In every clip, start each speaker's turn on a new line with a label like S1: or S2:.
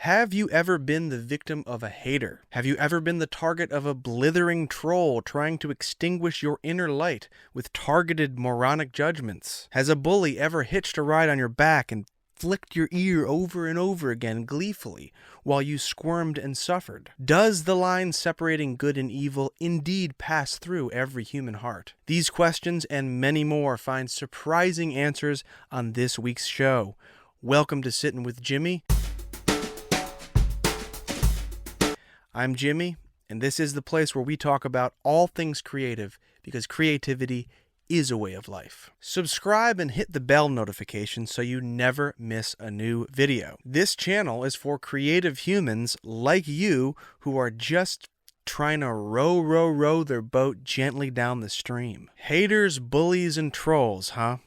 S1: Have you ever been the victim of a hater? Have you ever been the target of a blithering troll trying to extinguish your inner light with targeted moronic judgments? Has a bully ever hitched a ride on your back and flicked your ear over and over again gleefully while you squirmed and suffered? Does the line separating good and evil indeed pass through every human heart? These questions and many more find surprising answers on this week's show. Welcome to Sittin' with Jimmy. I'm Jimmy, and this is the place where we talk about all things creative because creativity is a way of life. Subscribe and hit the bell notification so you never miss a new video. This channel is for creative humans like you who are just trying to row their boat gently down the stream. Haters, bullies, and trolls, huh?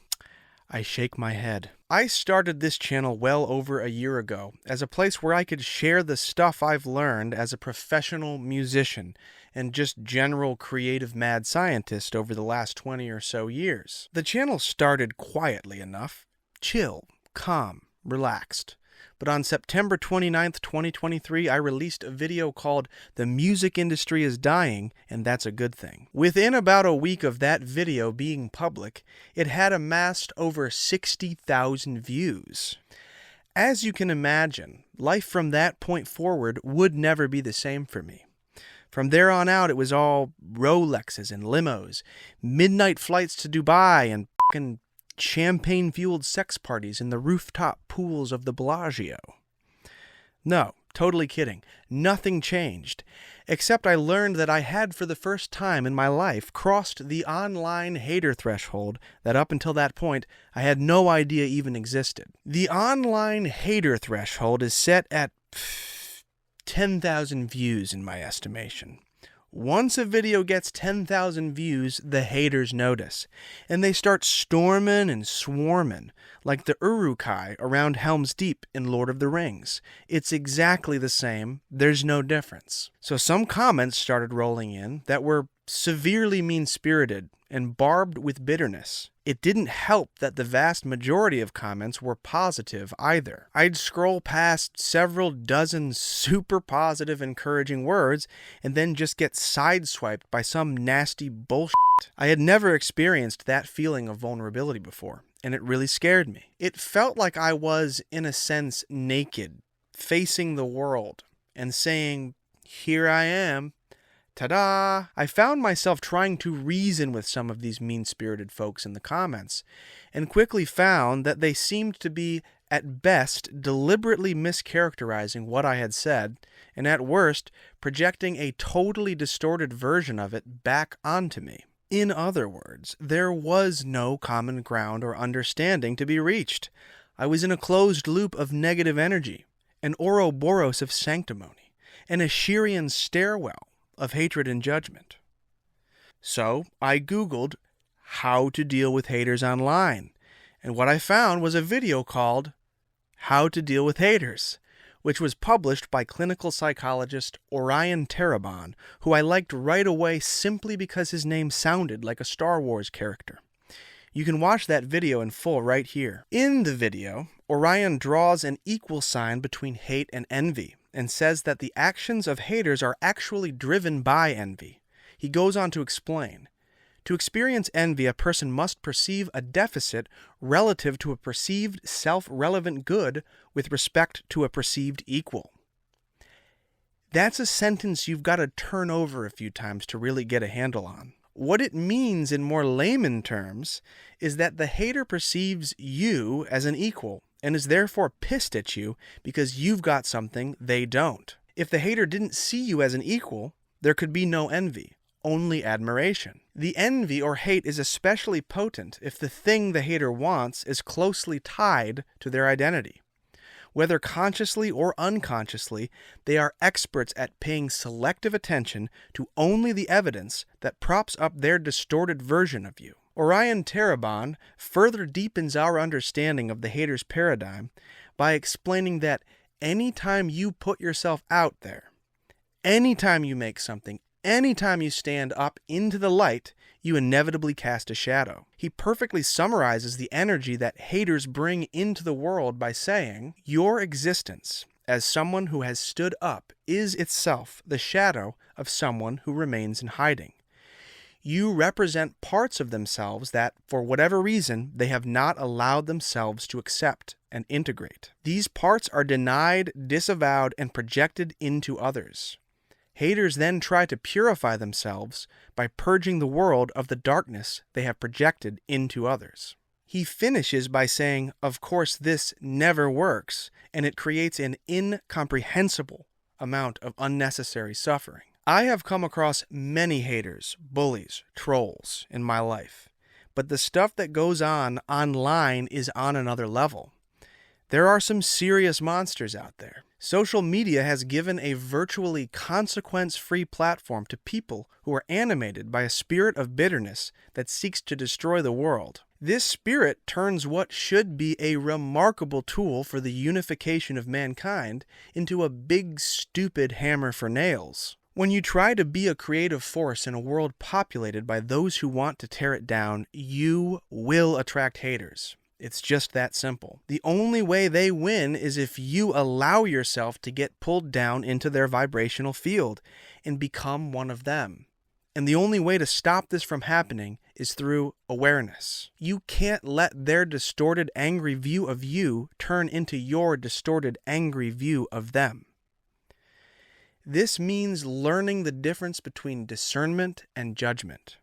S1: I shake my head. I started this channel well over a year ago as a place where I could share the stuff I've learned as a professional musician and just general creative mad scientist over the last 20 or so years. The channel started quietly enough, chill, calm, relaxed. But on September 29th, 2023, I released a video called "The Music Industry is Dying, and That's a Good Thing." Within about a week of that video being public, it had amassed over 60,000 views. As you can imagine, life from that point forward would never be the same for me. From there on out, it was all Rolexes and limos, midnight flights to Dubai, and fucking champagne-fueled sex parties in the rooftop pools of the Bellagio. No, totally kidding. Nothing changed, except I learned that I had for the first time in my life crossed the online hater threshold that up until that point I had no idea even existed. The online hater threshold is set at 10,000 views in my estimation. Once a video gets 10,000 views, the haters notice, and they start storming and swarming, like the Uruk-hai around Helm's Deep in Lord of the Rings. It's exactly the same, there's no difference. So some comments started rolling in that were severely mean-spirited and barbed with bitterness. It didn't help that the vast majority of comments were positive either. I'd scroll past several dozen super positive, encouraging words and then just get sideswiped by some nasty bullshit. I had never experienced that feeling of vulnerability before, and it really scared me. It felt like I was, in a sense, naked, facing the world, and saying, "Here I am. Ta-da!" I found myself trying to reason with some of these mean-spirited folks in the comments, and quickly found that they seemed to be, at best, deliberately mischaracterizing what I had said, and at worst, projecting a totally distorted version of it back onto me. In other words, there was no common ground or understanding to be reached. I was in a closed loop of negative energy, an Ouroboros of sanctimony, an Asherian stairwell of hatred and judgment. So I Googled how to deal with haters online, and what I found was a video called "How to Deal with Haters," which was published by clinical psychologist Orion Terabon, who I liked right away simply because his name sounded like a Star Wars character. You can watch that video in full right here. In the video, Orion draws an equal sign between hate and envy, and says that the actions of haters are actually driven by envy. He goes on to explain, to experience envy, a person must perceive a deficit relative to a perceived self-relevant good with respect to a perceived equal. That's a sentence you've got to turn over a few times to really get a handle on. What it means in more layman terms is that the hater perceives you as an equal and is therefore pissed at you because you've got something they don't. If the hater didn't see you as an equal, there could be no envy, only admiration. The envy or hate is especially potent if the thing the hater wants is closely tied to their identity. Whether consciously or unconsciously, they are experts at paying selective attention to only the evidence that props up their distorted version of you. Orion Terabon further deepens our understanding of the hater's paradigm by explaining that anytime you put yourself out there, anytime you make something, anytime you stand up into the light, you inevitably cast a shadow. He perfectly summarizes the energy that haters bring into the world by saying, your existence as someone who has stood up is itself the shadow of someone who remains in hiding. You represent parts of themselves that, for whatever reason, they have not allowed themselves to accept and integrate. These parts are denied, disavowed, and projected into others. Haters then try to purify themselves by purging the world of the darkness they have projected into others. He finishes by saying, "Of course, this never works, and it creates an incomprehensible amount of unnecessary suffering." I have come across many haters, bullies, trolls in my life, but the stuff that goes on online is on another level. There are some serious monsters out there. Social media has given a virtually consequence-free platform to people who are animated by a spirit of bitterness that seeks to destroy the world. This spirit turns what should be a remarkable tool for the unification of mankind into a big, stupid hammer for nails. When you try to be a creative force in a world populated by those who want to tear it down, you will attract haters. It's just that simple. The only way they win is if you allow yourself to get pulled down into their vibrational field and become one of them. And the only way to stop this from happening is through awareness. You can't let their distorted, angry view of you turn into your distorted, angry view of them. This means learning the difference between discernment and judgment.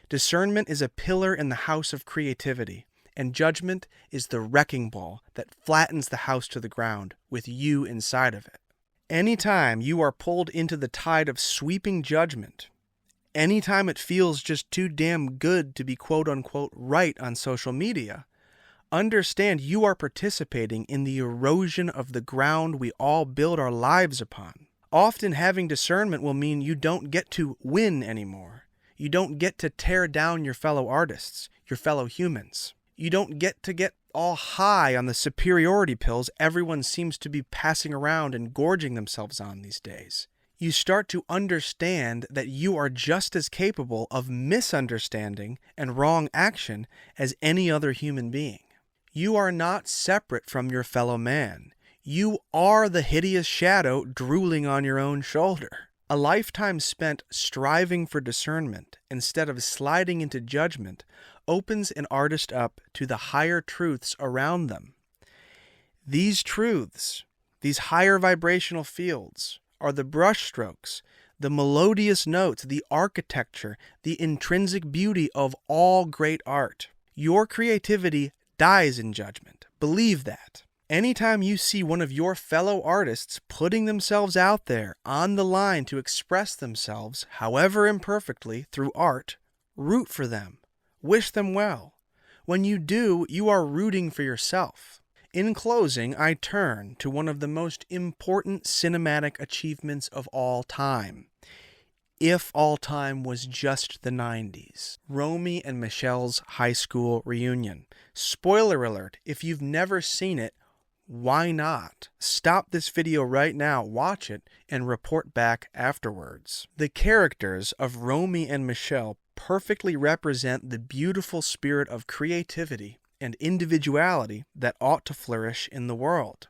S1: Discernment is a pillar in the house of creativity, and judgment is the wrecking ball that flattens the house to the ground with you inside of it. Anytime you are pulled into the tide of sweeping judgment, anytime it feels just too damn good to be quote-unquote right on social media, understand you are participating in the erosion of the ground we all build our lives upon. Often having discernment will mean you don't get to win anymore. You don't get to tear down your fellow artists, your fellow humans. You don't get to get all high on the superiority pills everyone seems to be passing around and gorging themselves on these days. You start to understand that you are just as capable of misunderstanding and wrong action as any other human being. You are not separate from your fellow man. You are the hideous shadow drooling on your own shoulder. A lifetime spent striving for discernment instead of sliding into judgment opens an artist up to the higher truths around them. These truths, these higher vibrational fields, are the brushstrokes, the melodious notes, the architecture, the intrinsic beauty of all great art. Your creativity dies in judgment. Believe that. Anytime you see one of your fellow artists putting themselves out there on the line to express themselves, however imperfectly, through art, root for them. Wish them well. When you do, you are rooting for yourself. In closing, I turn to one of the most important cinematic achievements of all time. If all time was just the 90s. Romy and Michelle's high school reunion. Spoiler alert, if you've never seen it, why not? Stop this video right now, watch it, and report back afterwards. The characters of Romy and Michelle perfectly represent the beautiful spirit of creativity and individuality that ought to flourish in the world.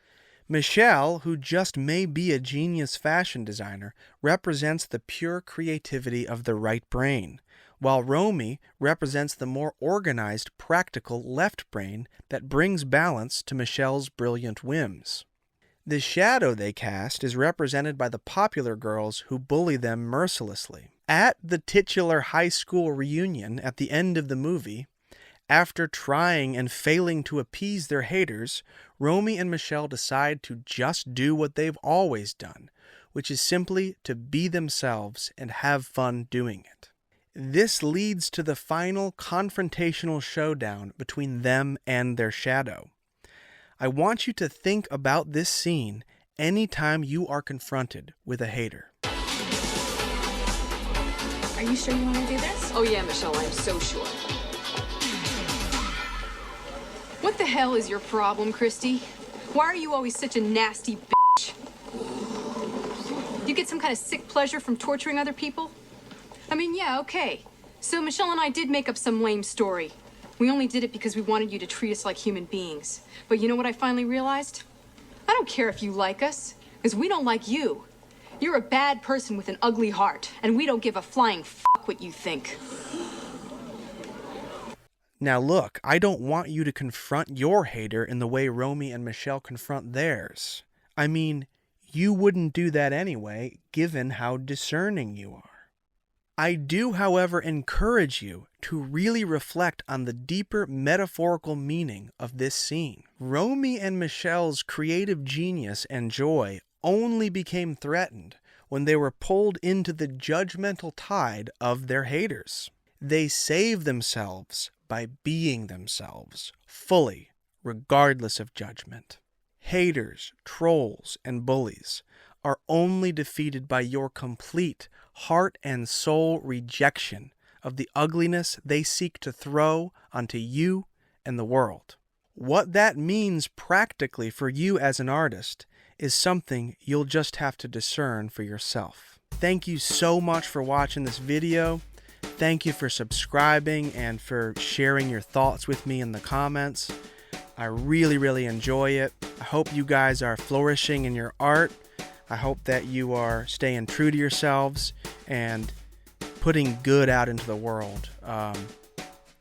S1: Michelle, who just may be a genius fashion designer, represents the pure creativity of the right brain, while Romy represents the more organized, practical left brain that brings balance to Michelle's brilliant whims. The shadow they cast is represented by the popular girls who bully them mercilessly. At the titular high school reunion at the end of the movie, after trying and failing to appease their haters, Romy and Michelle decide to just do what they've always done, which is simply to be themselves and have fun doing it. This leads to the final confrontational showdown between them and their shadow. I want you to think about this scene anytime you are confronted with a hater.
S2: Are you sure you want to do this?
S3: Oh yeah, Michelle, I'm so sure.
S2: What the hell is your problem, Christy? Why are you always such a nasty bitch? You get some kind of sick pleasure from torturing other people? I mean, yeah, okay. So Michelle and I did make up some lame story. We only did it because we wanted you to treat us like human beings. But you know what I finally realized? I don't care if you like us, because we don't like you. You're a bad person with an ugly heart, and we don't give a flying fuck what you think.
S1: Now look, I don't want you to confront your hater in the way Romy and Michelle confront theirs. I mean, you wouldn't do that anyway, given how discerning you are. I do, however, encourage you to really reflect on the deeper metaphorical meaning of this scene. Romy and Michelle's creative genius and joy only became threatened when they were pulled into the judgmental tide of their haters. They save themselves by being themselves, fully, regardless of judgment. Haters, trolls, and bullies are only defeated by your complete heart and soul rejection of the ugliness they seek to throw onto you and the world. What that means practically for you as an artist is something you'll just have to discern for yourself. Thank you so much for watching this video. Thank you for subscribing and for sharing your thoughts with me in the comments. I really enjoy it. I hope you guys are flourishing in your art. I hope that you are staying true to yourselves and putting good out into the world.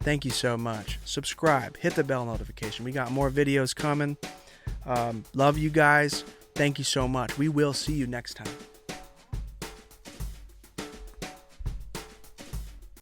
S1: Thank you so much. Subscribe, hit the bell notification. We got more videos coming. Love you guys. Thank you so much. We will see you next time.